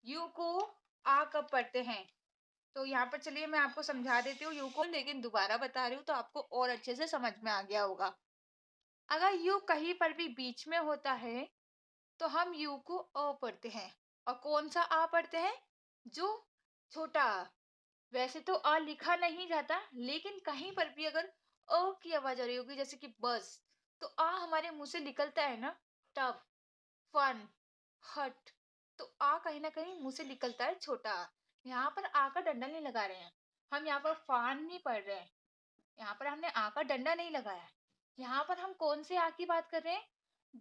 You को आ कब पढ़ते हैं? तो यहाँ पर चलिए मैं आपको समझा देती हूँ यू को, लेकिन दोबारा बता रही हूँ तो आपको और अच्छे से समझ में आ गया होगा। अगर यू कहीं पर भी बीच में होता है तो हम यू को अ पढ़ते हैं। और कौन सा आ पढ़ते हैं? जो छोटा आ। वैसे तो अ लिखा नहीं जाता, लेकिन कहीं पर भी अगर अ की आवाज आ रही होगी जैसे कि बस, तो आ हमारे मुंह से निकलता है ना, टब, फन, हट, तो आ कहीं ना कहीं मुंह से निकलता है छोटा आ। यहाँ पर आ का डंडा नहीं लगा रहे हैं, हम यहाँ पर फान नहीं पढ़ रहे हैं, यहाँ पर हमने आ का डंडा नहीं लगाया है। यहाँ पर हम कौन से आ की बात कर रहे हैं?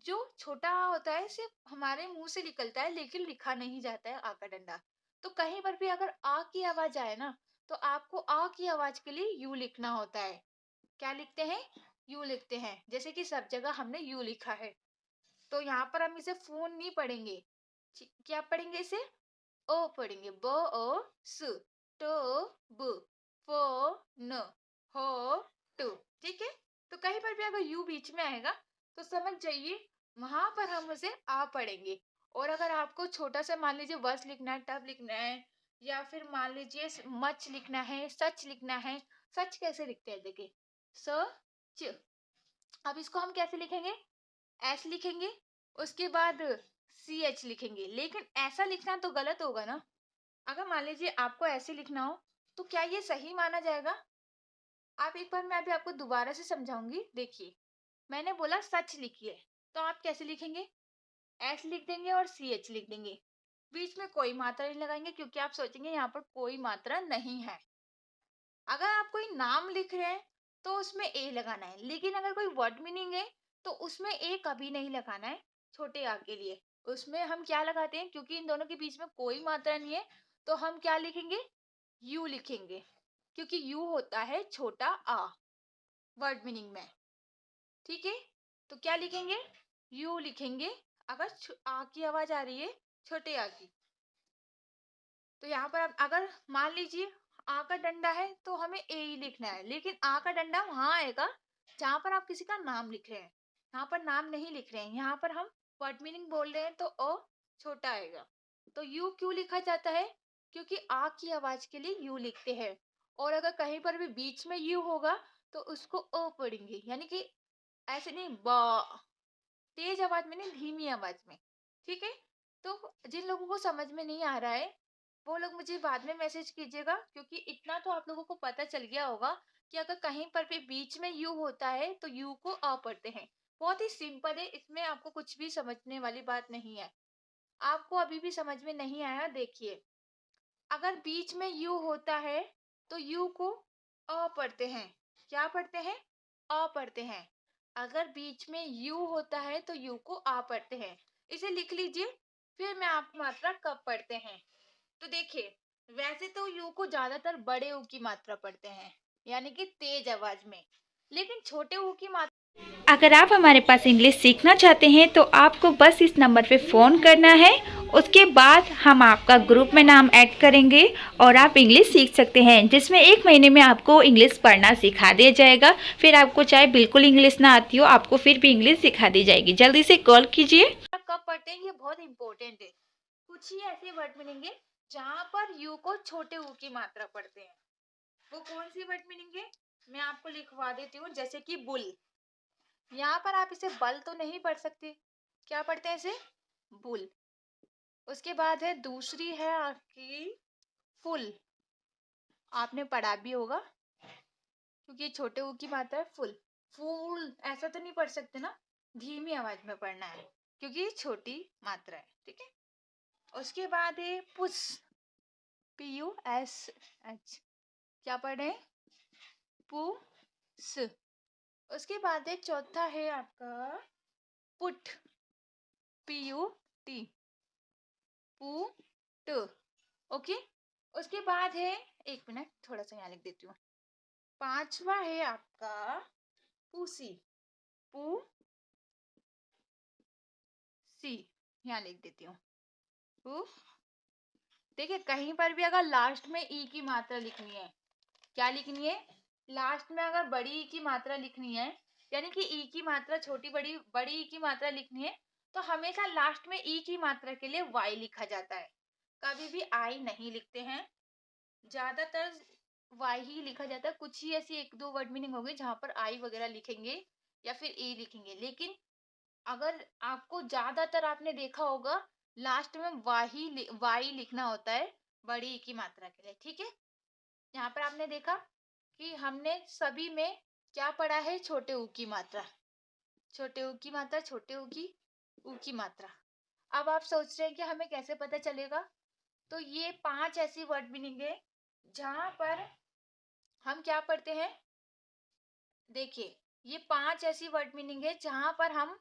जो छोटा आ होता है, सिर्फ हमारे मुंह से निकलता है लेकिन लिखा नहीं जाता है आ का डंडा। तो कहीं पर भी अगर आ की आवाज आए ना, तो आपको आ की आवाज के लिए यू लिखना होता है। क्या लिखते हैं? यू लिखते हैं, जैसे कि सब जगह हमने यू लिखा है। तो यहाँ पर हम इसे फोन नहीं पढ़ेंगे। क्या पढ़ेंगे इसे? ओ पढ़ेंगे, ब ओ स, ट ब, फ न, हो टू। ठीक है। तो कहीं पर भी अगर यू बीच में आएगा तो समझ जाइए वहां पर हम उसे आ पढ़ेंगे। और अगर आपको छोटा सा मान लीजिए वर्स लिखना है, टब लिखना है, या फिर मान लीजिए मच लिखना है, सच लिखना है। सच कैसे लिखते हैं? देखिए, स च। अब इसको हम कैसे लिखेंगे? एस लिखेंगे, उसके बाद सी एच लिखेंगे। लेकिन ऐसा लिखना तो गलत होगा ना। अगर मान लीजिए आपको ऐसे लिखना हो तो क्या ये सही माना जाएगा? आप एक बार, मैं अभी आपको दोबारा से समझाऊंगी। देखिए, मैंने बोला सच लिखिए, तो आप कैसे लिखेंगे? एस लिख देंगे और सी एच लिख देंगे, बीच में कोई मात्रा नहीं लगाएंगे, क्योंकि आप सोचेंगे यहाँ पर कोई मात्रा नहीं है। अगर आप कोई नाम लिख रहे हैं तो उसमें ए लगाना है, लेकिन अगर कोई वर्ड मीनिंग है तो उसमें ए कभी नहीं लगाना है। छोटे आ के लिए उसमें हम क्या लगाते हैं? क्योंकि इन दोनों के बीच में कोई मात्रा नहीं है, तो हम क्या लिखेंगे? यू लिखेंगे, क्योंकि यू होता है छोटा आ वर्ड मीनिंग में। ठीक है। तो क्या लिखेंगे? यू लिखेंगे। अगर आ की आवाज आ रही है छोटे आ की, तो यहाँ पर अब अगर मान लीजिए आ का डंडा है तो हमें ए ही लिखना है, लेकिन आ का डंडा वहां आएगा जहां पर आप किसी का नाम लिख रहे हैं। यहाँ पर नाम नहीं लिख रहे हैं, यहाँ पर हम वर्ड मीनिंग बोल रहे हैं, तो अ छोटा आएगा। तो यू क्यों लिखा जाता है? क्योंकि आ की आवाज के लिए यू लिखते हैं। और अगर कहीं पर भी बीच में यू होगा तो उसको अ पढ़ेंगे, यानी कि ऐसे नहीं, बा, तेज आवाज में नहीं, धीमी आवाज में। ठीक है। तो जिन लोगों को समझ में नहीं आ रहा है वो लोग मुझे बाद में मैसेज कीजिएगा, क्योंकि इतना तो आप लोगों को पता चल गया होगा कि अगर कहीं पर भी बीच में यू होता है तो यू को अ पढ़ते हैं। बहुत ही सिंपल है, इसमें आपको कुछ भी समझने वाली बात नहीं है। आपको अभी भी समझ में नहीं आया? देखिए, अगर बीच में यू होता है तो यू को अ पढ़ते हैं। क्या पढ़ते हैं? अ पढ़ते हैं। अगर बीच में यू होता है तो यू को आ पढ़ते हैं। इसे लिख लीजिए, फिर मैं आपको मात्रा कब पढ़ते हैं। तो देखिए, वैसे तो यू को ज्यादातर बड़े ऊ की मात्रा पढ़ते हैं, यानी कि तेज आवाज में, लेकिन छोटे ऊ की मात्रा। अगर आप हमारे पास इंग्लिश सीखना चाहते हैं तो आपको बस इस नंबर पे फ़ोन करना है। उसके बाद हम आपका ग्रुप में नाम ऐड करेंगे और आप इंग्लिश सीख सकते हैं, जिसमें 1 महीने में आपको इंग्लिश पढ़ना सिखा दिया जाएगा। फिर आपको चाहे बिल्कुल इंग्लिश ना आती हो, आपको फिर भी इंग्लिश सिखा दी जाएगी। जल्दी से कॉल कीजिए। कब पढ़ते हैं ये बहुत इंपॉर्टेंट है। कुछ ही ऐसे वर्ड मिलेंगे जहां पर यू को छोटे ऊ की मात्रा पढ़ते हैं। वो कौन सी वर्ड मीनिंग है? मैं आपको लिखवा देती हूँ, जैसे कि बुल। यहाँ पर आप इसे बल तो नहीं पढ़ सकते, क्या पढ़ते हैं इसे? बुल। उसके बाद है दूसरी, है आपकी फुल। आपने पढ़ा भी होगा, क्योंकि ये छोटे ऊ की मात्रा है। फुल, फूल ऐसा तो नहीं पढ़ सकते ना, धीमी आवाज में पढ़ना है क्योंकि ये छोटी मात्रा है। ठीक है। उसके बाद है पुस, पी यू एस एच। क्या पढ़ रहे हैं? पुस। उसके बाद है चौथा, है आपका put, P U T, put. Okay. उसके बाद है, एक मिनट थोड़ा सा यहाँ लिख देती हूँ। पांचवा है आपका पूसी, पू सी, यहाँ लिख देती हूँ, पू। देखिए, कहीं पर भी अगर लास्ट में ई की मात्रा लिखनी है, क्या लिखनी है? लास्ट में अगर बड़ी ई की मात्रा लिखनी है, यानी कि ई की मात्रा छोटी बड़ी, बड़ी ई की मात्रा लिखनी है, तो हमेशा लास्ट में ई की मात्रा के लिए वाई लिखा जाता है। कभी भी आई नहीं लिखते हैं, ज्यादातर वाई ही लिखा जाता है। कुछ ही ऐसी एक दो वर्ड मीनिंग होंगे जहां पर आई वगैरह लिखेंगे या फिर ए लिखेंगे, लेकिन अगर आपको ज्यादातर आपने देखा होगा लास्ट में वाई लिखना होता है बड़ी ई की मात्रा के लिए। ठीक है, यहाँ पर आपने देखा कि हमने सभी में क्या पढ़ा है, छोटे ऊ की मात्रा, छोटे ऊ की मात्रा, छोटे ऊ की मात्रा। अब आप सोच रहे हैं कि हमें कैसे पता चलेगा, तो ये 5 ऐसी वर्ड मीनिंग है जहां पर हम क्या पढ़ते हैं। देखिए, ये 5 ऐसी वर्ड मीनिंग है जहां पर हम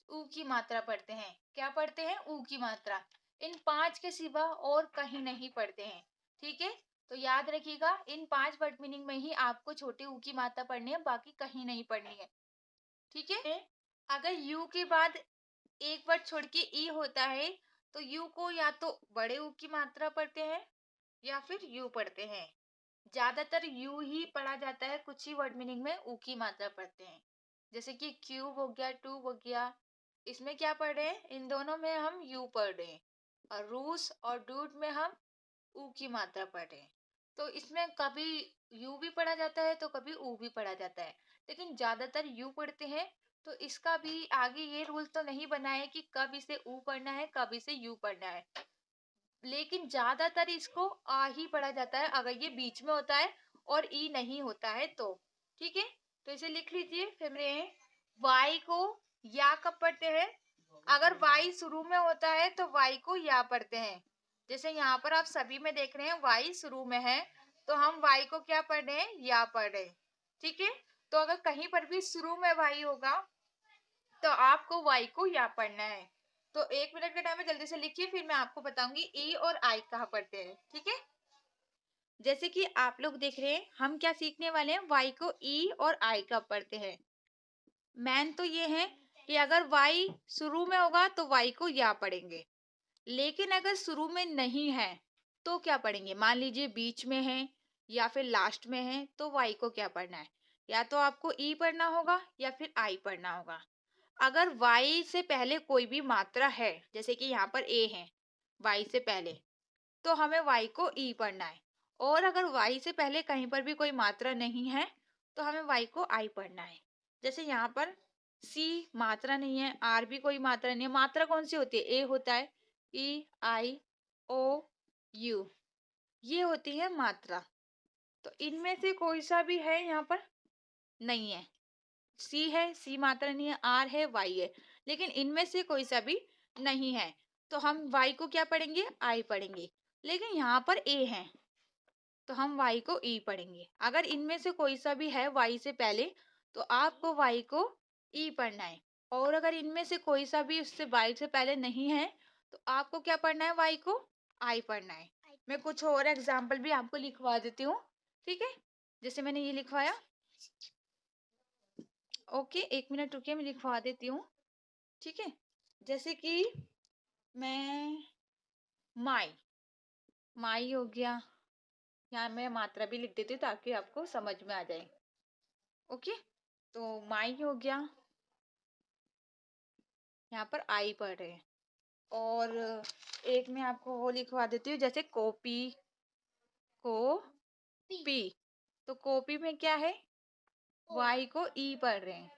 ऊ की मात्रा पढ़ते हैं। क्या पढ़ते हैं, ऊ की मात्रा। इन 5 के सिवा और कहीं नहीं पढ़ते हैं। ठीक है, तो याद रखिएगा इन 5 वर्ड मीनिंग में ही आपको छोटे ऊ की मात्रा पढ़नी है, बाकी कहीं नहीं पढ़नी है। ठीक है, अगर यू के बाद एक वर्ड छोड़ के ई होता है तो यू को या तो बड़े ऊ की मात्रा पढ़ते हैं या फिर यू पढ़ते हैं। ज्यादातर यू ही पढ़ा जाता है, कुछ ही वर्ड मीनिंग में ऊ की मात्रा पढ़ते हैं। जैसे कि क्यूब हो गया, टू हो गया, इसमें क्या पढ़ रहे हैं, इन दोनों में हम यू पढ़ रहे हैं। और रूस और डूड में हम ऊ की मात्रा पढ़ रहे हैं। तो इसमें कभी यू भी पढ़ा जाता है तो कभी ऊ भी पढ़ा जाता है, लेकिन ज्यादातर यू पढ़ते हैं। तो इसका भी आगे ये रूल तो नहीं बना है कि कब इसे ऊ पढ़ना है कब इसे यू पढ़ना है, लेकिन ज्यादातर इसको आ ही पढ़ा जाता है अगर ये बीच में होता है और ई नहीं होता है तो। ठीक है, तो इसे लिख लीजिए। फिर में वाई को या कब पढ़ते हैं, अगर वाई शुरू में होता है तो वाई को या पढ़ते हैं। जैसे यहाँ पर आप सभी में देख रहे हैं वाई शुरू में है तो हम वाई को क्या पढ़ रहे हैं, या पढ़ रहे हैं। ठीक है, तो अगर कहीं पर भी शुरू में वाई होगा तो आपको वाई को या पढ़ना है। तो 1 मिनट का टाइम है, जल्दी से लिखिए, फिर मैं आपको बताऊंगी ई और आई कहाँ पढ़ते हैं। ठीक है, जैसे कि आप लोग देख रहे हैं हम क्या सीखने वाले हैं, वाई को ई और आई कब पढ़ते हैं। मैन तो ये है कि अगर वाई शुरू में होगा तो वाई को या पढ़ेंगे, लेकिन अगर शुरू में नहीं है तो क्या पढ़ेंगे। मान लीजिए बीच में है या फिर लास्ट में है तो वाई को क्या पढ़ना है, या तो आपको ई पढ़ना होगा या फिर आई पढ़ना होगा। अगर y से पहले कोई भी मात्रा है, जैसे कि यहाँ पर a है y से पहले, तो हमें y को e पढ़ना है। और अगर y से पहले कहीं पर भी कोई मात्रा नहीं है तो हमें y को i पढ़ना है। जैसे यहाँ पर c मात्रा नहीं है, r भी कोई मात्रा नहीं है। मात्रा कौन सी होती है, a होता है, e i o u, ये होती है मात्रा। तो इनमें से कोई सा भी है यहाँ पर नहीं है। सी है, सी मात्रा नहीं है, आर है, वाई है, लेकिन इनमें से कोई सा भी नहीं है तो हम वाई को क्या पढ़ेंगे, आई पढ़ेंगे। लेकिन यहाँ पर ए है तो हम वाई को ई पढ़ेंगे। अगर इनमें से कोई सा भी है वाई से पहले तो आपको वाई को ई पढ़ना है, और अगर इनमें से कोई सा भी उससे वाई से पहले नहीं है तो आपको क्या पढ़ना है, वाई को आई पढ़ना है। मैं कुछ और एग्जाम्पल भी आपको लिखवा देती हूँ। ठीक है, जैसे मैंने ये लिखवाया, ओके 1 मिनट रुकिए मैं लिखवा देती हूँ। ठीक है, जैसे कि मैं माई, माई हो गया, यहाँ मैं मात्रा भी लिख देती हूँ ताकि आपको समझ में आ जाए। ओके, तो माई हो गया, यहाँ पर आई पढ़ रहे हैं। और एक मैं आपको वो लिखवा देती हूँ, जैसे कॉपी, को पी, तो कॉपी में क्या है, वाई को ई पढ़ रहे हैं।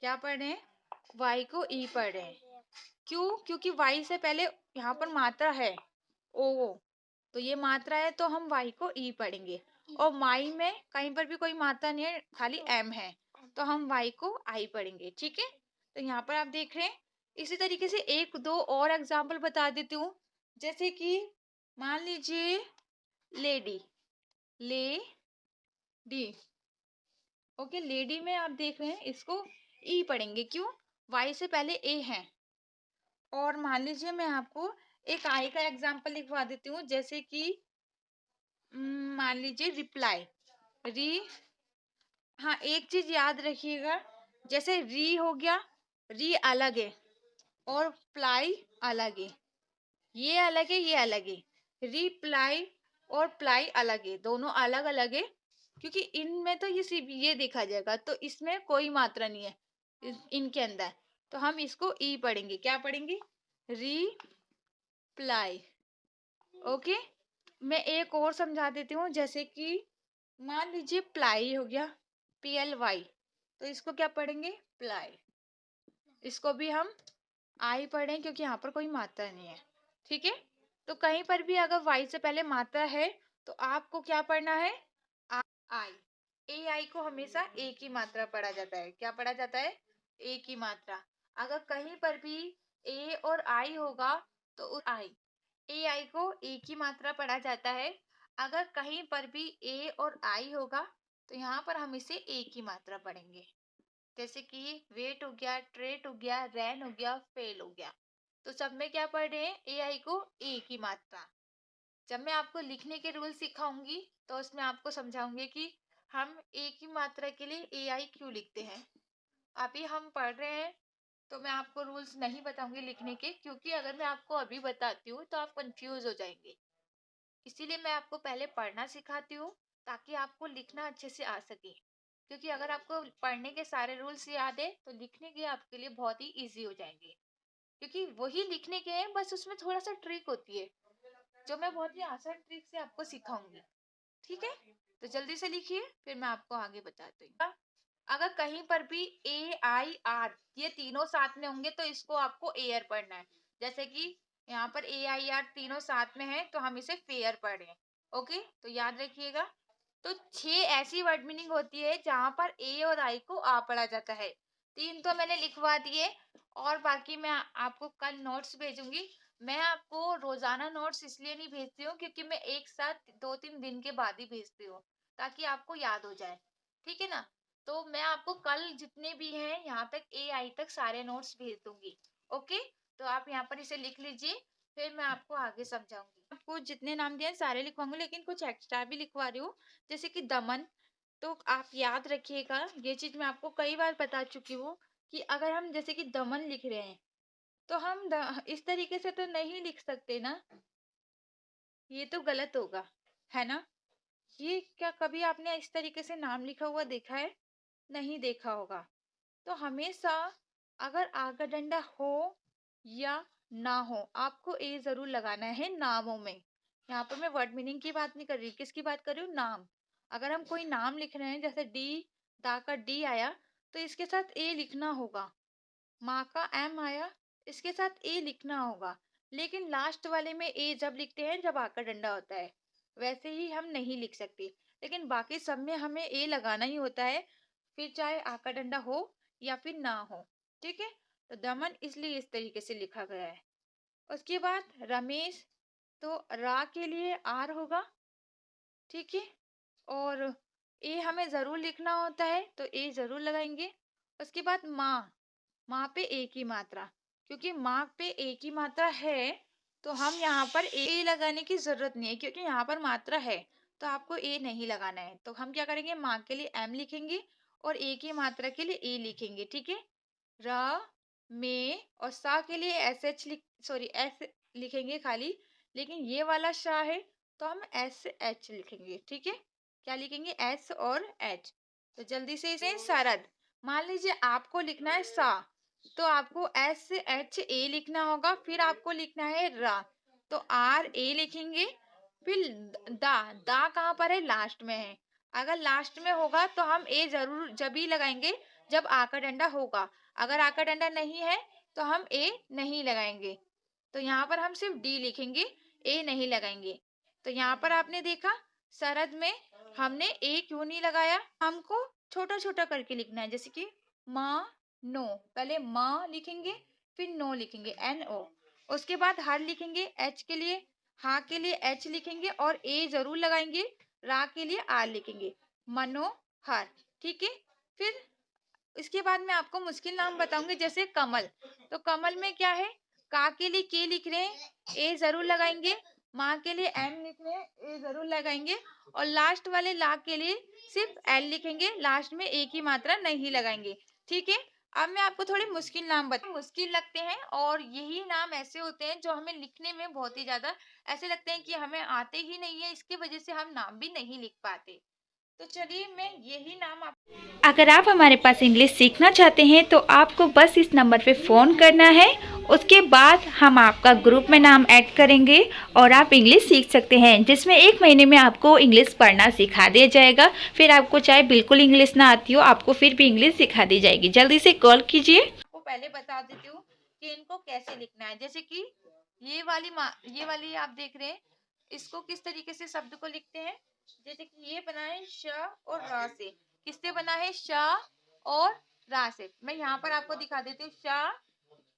क्या पढ़ रहे हैं, वाई को ई पढ़ रहे हैं। क्यों, क्योंकि वाई से पहले यहाँ पर मात्रा है ओ, तो ये मात्रा है तो हम वाई को ई पढ़ेंगे। और माई में कहीं पर भी कोई मात्रा नहीं है, खाली एम है, तो हम वाई को आई पढ़ेंगे। ठीक है, तो यहाँ पर आप देख रहे हैं। इसी तरीके से एक दो और एग्जाम्पल बता देती हूँ। जैसे कि मान लीजिए लेडी, ले डी, ओके, लेडी में आप देख रहे हैं इसको ई पढ़ेंगे, क्यों, वाई से पहले ए है। और मान लीजिए मैं आपको एक आई का एग्जाम्पल लिखवा देती हूँ, जैसे कि मान लीजिए रिप्लाई, री, हाँ एक चीज याद रखिएगा, जैसे री हो गया, री अलग है और प्लाई अलग है, ये अलग है ये अलग है। रिप्लाई और प्लाई अलग है, दोनों अलग अलग है, क्योंकि इनमें तो ये सिर्फ ये देखा जाएगा, तो इसमें कोई मात्रा नहीं है इनके अंदर, तो हम इसको ई पढ़ेंगे। क्या पढ़ेंगे, री प्लाई। ओके, मैं एक और समझा देती हूँ, जैसे कि मान लीजिए प्लाई हो गया, PLY, तो इसको क्या पढ़ेंगे? प्लाई। इसको भी हम आई पढ़ें क्योंकि यहाँ पर कोई मात्रा नहीं है। ठीक है, तो कहीं पर भी अगर वाई से पहले मात्रा है तो आपको क्या पढ़ना है? आई। ए आई को हमेशा एक ही मात्रा पढ़ा जाता है। क्या पढ़ा जाता है? एक ही मात्रा। अगर कहीं पर भी ए और आई होगा तो उस आई, ए आई को एक ही मात्रा पढ़ा जाता है। अगर कहीं पर भी ए और आई होगा तो यहाँ पर हम इसे एक ही मात्रा पढ़ेंगे। जैसे कि वेट हो गया, ट्रेट हो गया, रैन हो गया, फेल हो गया। तो सब में क्या पढ़ रहे हैं? ए आई को एक ही मात्रा। जब मैं आपको लिखने के रूल सिखाऊंगी तो उसमें आपको समझाऊंगी कि हम एक ही मात्रा के लिए ए आई क्यों लिखते हैं। अभी हम पढ़ रहे हैं तो मैं आपको रूल्स नहीं बताऊंगी लिखने के, क्योंकि अगर मैं आपको अभी बताती हूँ तो आप कंफ्यूज हो जाएंगे। इसीलिए मैं आपको पहले पढ़ना सिखाती हूँ ताकि आपको लिखना अच्छे से आ सके। क्योंकि अगर आपको पढ़ने के सारे रूल्स याद है तो लिखने के आपके लिए बहुत ही इजी हो जाएंगे। क्योंकि वही लिखने के हैं, बस उसमें थोड़ा सा ट्रिक होती है जो मैं बहुत ही आसान ट्रिक से आपको सिखाऊंगी। ठीक है, तो जल्दी से लिखिए फिर मैं आपको आगे बताती हूँ। अगर कहीं पर भी ए आई आर ये तीनों साथ में होंगे तो इसको आपको एयर पढ़ना है। जैसे कि यहाँ पर ए आई आर तीनों साथ में है तो हम इसे फेयर पढ़ रहे हैं। ओके, तो याद रखिएगा। तो 6 ऐसी वर्ड मीनिंग होती है जहां पर ए और आई को आ पढ़ा जाता है। 3 तो मैंने लिखवा दिए और बाकी मैं आपको कल नोट्स भेजूंगी। मैं आपको रोजाना नोट्स इसलिए नहीं भेजती हूँ क्योंकि मैं एक साथ 2-3 दिन के बाद ही भेजती हूँ ताकि आपको याद हो जाए। ठीक है ना? तो मैं आपको कल जितने भी हैं यहाँ तक ए आई तक सारे नोट्स भेज दूंगी। ओके, तो आप यहाँ पर इसे लिख लीजिए, फिर मैं आपको आगे समझाऊंगी। आपको जितने नाम दिए हैं सारे लिखवाऊंगी लेकिन कुछ एक्स्ट्रा भी लिखवा रही हूँ, जैसे कि दमन। तो आप याद रखिएगा, ये चीज मैं आपको कई बार बता चुकी हूँ कि अगर हम जैसे कि दमन लिख रहे हैं तो हम इस तरीके से तो नहीं लिख सकते ना, ये तो गलत होगा, है ना? ये क्या कभी आपने इस तरीके से नाम लिखा हुआ देखा है? नहीं देखा होगा। तो हमेशा अगर आगा डंडा हो या ना हो आपको ए जरूर लगाना है नामों में। यहाँ पर मैं वर्ड मीनिंग की बात नहीं कर रही, किसकी बात कर रही हूँ? नाम। अगर हम कोई नाम लिख रहे हैं जैसे डी, दा का डी आया तो इसके साथ ए लिखना होगा। माँ का एम आया, इसके साथ ए लिखना होगा। लेकिन लास्ट वाले में ए जब लिखते हैं जब आका डंडा होता है, वैसे ही हम नहीं लिख सकते। लेकिन बाकी सब में हमें ए लगाना ही होता है, फिर चाहे आका डंडा हो या फिर ना हो। ठीक है, तो दमन इसलिए इस तरीके से लिखा गया है। उसके बाद रमेश, तो रा के लिए आर होगा। ठीक है, और ए हमें जरूर लिखना होता है तो ए जरूर लगाएंगे। उसके बाद माँ, माँ पे ए की मात्रा, क्योंकि माँ पे ए की मात्रा है तो हम यहाँ पर ए लगाने की जरूरत नहीं है क्योंकि यहाँ पर मात्रा है। तो आपको ए नहीं लगाना है, तो हम क्या करेंगे? माँ के लिए एम लिखेंगे और ए की मात्रा के लिए ए लिखेंगे। ठीक है, र, में और सा के लिए एस एच लिख, सॉरी एस लिखेंगे खाली। लेकिन ये वाला शाह है तो हम एस एच लिखेंगे। ठीक है, क्या लिखेंगे? एस और एच। तो जल्दी से इसे शरद, मान लीजिए आपको लिखना है सा तो आपको एस एच ए लिखना होगा, फिर आपको लिखना है रा तो आर ए लिखेंगे। फिर दा, दा कहाँ पर है? लास्ट में है। अगर लास्ट में होगा तो हम ए जरूर जब ही लगाएंगे जब आ का डंडा होगा। अगर आ का डंडा नहीं है तो हम ए नहीं लगाएंगे। तो यहाँ पर हम सिर्फ डी लिखेंगे, ए नहीं लगाएंगे। तो यहाँ पर आपने देखा शरद में हमने ए क्यों नहीं लगाया? हमको छोटा छोटा करके लिखना है, जैसे कि माँ नो, पहले माँ लिखेंगे फिर नो लिखेंगे एन ओ। उसके बाद हर लिखेंगे, एच के लिए, हा के लिए एच लिखेंगे और ए जरूर लगाएंगे, रा के लिए आर लिखेंगे, मनोहर। ठीक है, फिर इसके बाद मैं आपको मुश्किल नाम बताऊंगी जैसे कमल। तो कमल में क्या है? का के लिए के लिख रहे हैं, ए जरूर लगाएंगे। माँ के लिए एम लिख रहे हैं, ए जरूर लगाएंगे। और लास्ट वाले ला के लिए सिर्फ एल लिखेंगे, लास्ट में ए की मात्रा नहीं लगाएंगे। ठीक है, अब मैं आपको थोड़े मुश्किल नाम बता, मुश्किल लगते हैं और यही नाम ऐसे होते हैं जो हमें लिखने में बहुत ही ज्यादा ऐसे लगते हैं कि हमें आते ही नहीं है, इसकी वजह से हम नाम भी नहीं लिख पाते। तो चलिए मैं यही नाम आप अगर आप हमारे पास इंग्लिश सीखना चाहते हैं तो आपको बस इस नंबर पे फ़ोन करना है। उसके बाद हम आपका ग्रुप में नाम ऐड करेंगे और आप इंग्लिश सीख सकते हैं, जिसमें 1 महीने में आपको इंग्लिश पढ़ना सिखा दिया जाएगा। फिर आपको चाहे बिल्कुल इंग्लिश ना आती हो, आपको फिर भी इंग्लिश सिखा दी जाएगी। जल्दी से कॉल कीजिए। आपको पहले बता देती हूँ कि इनको कैसे लिखना है। जैसे कि ये वाली आप देख रहे हैं, इसको किस तरीके से शब्द को लिखते हैं। जैसे कि ये बना है श और रा से। किससे बना है? श और रा से। मैं यहाँ पर आपको दिखा देती हूँ, श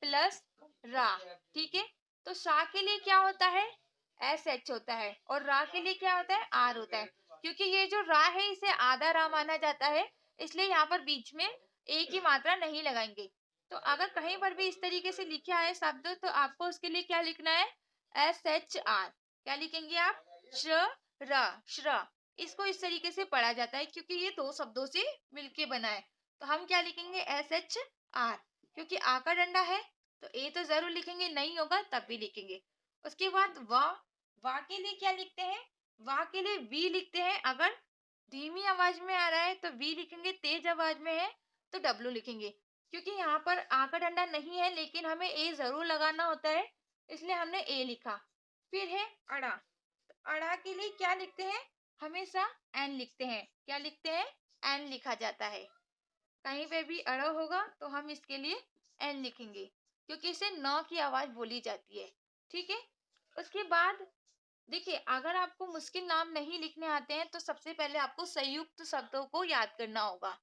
प्लस रा। ठीक है, तो सा के लिए क्या होता है? एस एच होता है, और रा के लिए क्या होता है? आर होता है। क्योंकि ये जो रा है इसे आधा रा माना जाता है, इसलिए यहाँ पर बीच में एक ही मात्रा नहीं लगाएंगे। तो अगर कहीं पर भी इस तरीके से लिखा है शब्द, तो आपको उसके लिए क्या लिखना है? S H R. क्या लिखेंगे आप? श र श्र। इसको इस तरीके से पढ़ा जाता है क्योंकि ये दो शब्दों से मिलके बना है। तो हम क्या लिखेंगे? S H R. क्योंकि आ का डंडा है तो ए तो जरूर लिखेंगे, नहीं होगा तब भी लिखेंगे। उसके बाद वा के लिए क्या लिखते हैं? वा के लिए वी लिखते हैं। अगर धीमी आवाज में आ रहा है तो वी लिखेंगे, तेज आवाज में है तो डब्लू लिखेंगे। क्योंकि यहाँ पर आ का डंडा नहीं है लेकिन हमें ए जरूर लगाना होता है, इसलिए हमने ए लिखा। फिर है अड़ा। तो अड़ा के लिए क्या लिखते हैं? हमेशा एन लिखते हैं। क्या लिखते हैं? एन लिखा जाता है। कहीं पे भी अड़ा होगा तो हम इसके लिए एन लिखेंगे, क्योंकि इसे न की आवाज बोली जाती है। ठीक है, उसके बाद देखिए, अगर आपको मुश्किल नाम नहीं लिखने आते हैं तो सबसे पहले आपको संयुक्त शब्दों को याद करना होगा।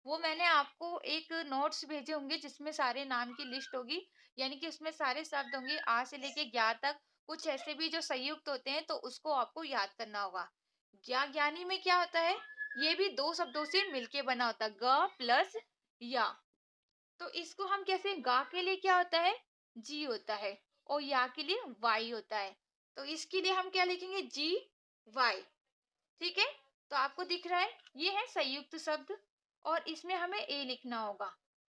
वो मैंने आपको एक नोट्स भेजे होंगे जिसमें सारे नाम की लिस्ट होगी, यानी कि उसमें सारे शब्द होंगे आ से लेके ज्ञा तक। कुछ ऐसे भी जो संयुक्त होते हैं तो उसको आपको याद करना होगा। ज्ञा ज्ञानी में क्या होता है? ये भी दो शब्दों से मिलके बना होता है, ग प्लस या। तो इसको हम कैसे, गा के लिए क्या होता है? जी होता है, और या के लिए वाई होता है। तो इसके लिए हम क्या लिखेंगे? जी वाई। ठीक है, तो आपको दिख रहा है ये है संयुक्त शब्द, और इसमें हमें ए लिखना होगा।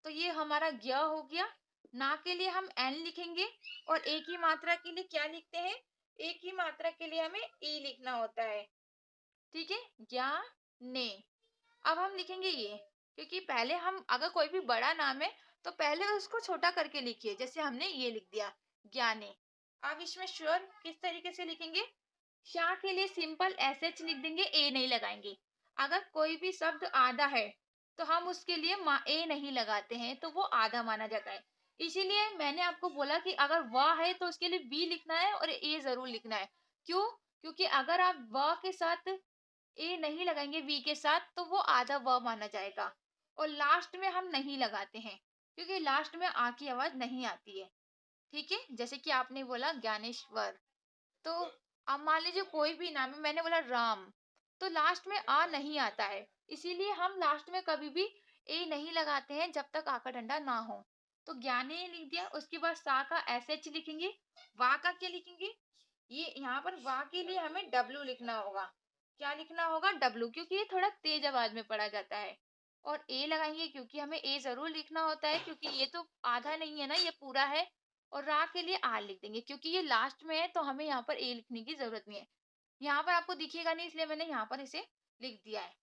तो ये हमारा ज्ञ हो गया। ना के लिए हम एन लिखेंगे, और एक ही मात्रा के लिए क्या लिखते हैं? एक ही मात्रा के लिए हमें ए लिखना होता है। ठीक है, ज्ञा ने। अब हम लिखेंगे ये, क्योंकि पहले हम अगर कोई भी बड़ा नाम है तो पहले उसको छोटा करके लिखिए। जैसे हमने ये लिख दिया, ज्ञाने। अब इसमें श्योर किस तरीके से लिखेंगे? शाह के लिए सिंपल एस एच लिख देंगे, ए नहीं लगाएंगे। अगर कोई भी शब्द आधा है तो हम उसके लिए ए नहीं लगाते हैं, तो वो आधा माना जाता है। इसीलिए मैंने आपको बोला कि अगर वह है तो उसके लिए बी लिखना है और ए जरूर लिखना है। क्यों? क्योंकि अगर आप वह के साथ ए नहीं लगाएंगे वी के साथ तो वो आधा व माना जाएगा। और लास्ट में हम नहीं लगाते हैं क्योंकि लास्ट में आ की आवाज नहीं आती है। ठीक है, जैसे कि आपने बोला ज्ञानेश्वर, तो अब मान लीजिए कोई भी नाम है, मैंने बोला राम, तो लास्ट में आ नहीं आता है। इसीलिए हम लास्ट में कभी भी ए नहीं लगाते हैं जब तक आ का डंडा ना हो। तो ज्ञाने लिख दिया। उसके बाद सा का एस एच लिखेंगे। वा का क्या लिखेंगे? ये यहाँ पर वा के लिए हमें डब्लू लिखना होगा। क्या लिखना होगा? डब्लू, क्योंकि ये थोड़ा तेज आवाज में पढ़ा जाता है। और ए लगाएंगे क्योंकि हमें ए जरूर लिखना होता है, क्योंकि ये तो आधा नहीं है ना, ये पूरा है। और रा के लिए आर लिख देंगे क्योंकि ये लास्ट में है, तो हमें यहाँ पर ए लिखने की जरूरत नहीं है। यहाँ पर आपको दिखेगा नहीं इसलिए मैंने यहाँ पर इसे लिख दिया है।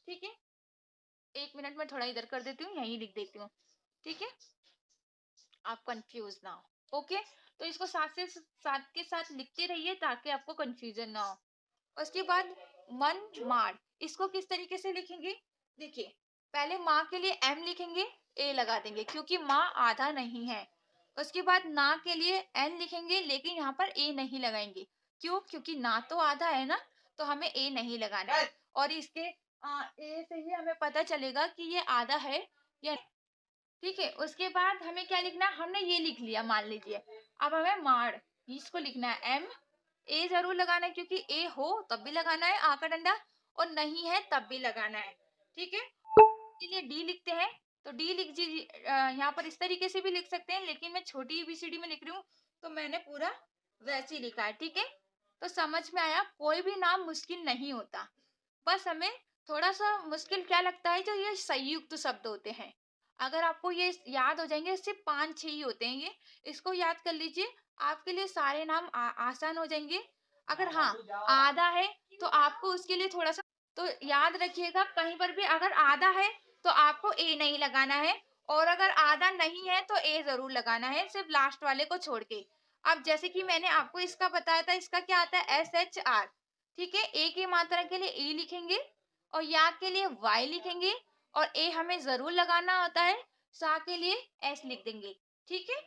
ठीक है, 1 मिनट में थोड़ा इधर कर देती हूँ, यहीं लिख देती हूँ। ठीक है, आप कंफ्यूज ना हो। ओके, तो इसको साथ के साथ लिखते रहिए ताकि आपको कंफ्यूजन ना हो। उसके बाद मन मार, इसको किस तरीके से लिखेंगे? देखिए, पहले माँ के लिए एम लिखेंगे, ए लगा देंगे क्योंकि माँ आधा नहीं है। उसके बाद ना के लिए एन लिखेंगे लेकिन यहाँ पर ए नहीं लगाएंगे। क्यों? क्योंकि ना तो आधा है ना, तो हमें ए नहीं लगाना है। और इसके ए से ही हमें पता चलेगा कि ये आधा है या। ठीक है, उसके बाद हमें क्या लिखना है? हमने ये लिख लिया मान लीजिए। अब हमें मार, इसको लिखना है एम। ए जरूर लगाना है क्योंकि ए हो तब भी लगाना है आ का डंडा, और नहीं है तब भी लगाना है। ठीक है, इसलिए डी लिखते हैं। तो डी लिख जी, यहाँ पर इस तरीके से भी लिख सकते हैं लेकिन मैं छोटी एबीसीडी में लिख रही हूँ तो मैंने पूरा वैसे ही लिखा है। ठीक है, तो समझ में आया, कोई भी नाम मुश्किल नहीं होता। बस हमें थोड़ा सा मुश्किल क्या लगता है, जो ये संयुक्त शब्द होते हैं। अगर आपको ये याद हो जाएंगे, सिर्फ 5-6 ही होते हैं ये, इसको याद कर लीजिए। आपके लिए सारे नाम आसान हो जाएंगे। अगर हाँ आधा है तो आपको उसके लिए थोड़ा सा तो याद रखिएगा, कहीं पर भी अगर आधा है तो आपको ए नहीं लगाना है, और अगर आधा नहीं है तो ए जरूर लगाना है, सिर्फ लास्ट वाले को छोड़ के। अब जैसे कि मैंने आपको इसका बताया था, इसका क्या आता है, एस एच आर। ठीक है, ए की मात्रा के लिए ई लिखेंगे, और या के लिए वाई लिखेंगे, और ए हमें जरूर लगाना होता है, सा के लिए एस लिख देंगे। ठीक है,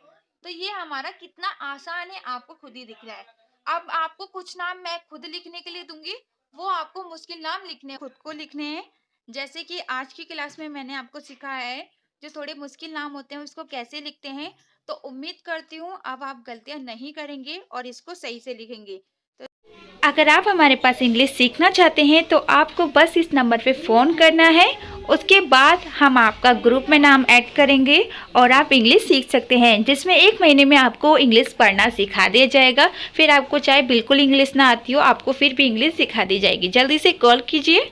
तो ये हमारा कितना आसान है, आपको खुद ही दिख रहा है। अब आपको कुछ नाम मैं खुद लिखने के लिए दूंगी, वो आपको मुश्किल नाम लिखने, खुद को लिखने हैं। जैसे कि आज की क्लास में मैंने आपको सिखाया है, जो थोड़े मुश्किल नाम होते हैं उसको कैसे लिखते हैं। तो उम्मीद करती हूँ अब आप गलतियां नहीं करेंगे और इसको सही से लिखेंगे। अगर आप हमारे पास इंग्लिश सीखना चाहते हैं तो आपको बस इस नंबर पे फ़ोन करना है। उसके बाद हम आपका ग्रुप में नाम ऐड करेंगे और आप इंग्लिश सीख सकते हैं, जिसमें 1 महीने में आपको इंग्लिश पढ़ना सिखा दिया जाएगा। फिर आपको चाहे बिल्कुल इंग्लिश ना आती हो, आपको फिर भी इंग्लिश सिखा दी जाएगी। जल्दी से कॉल कीजिए।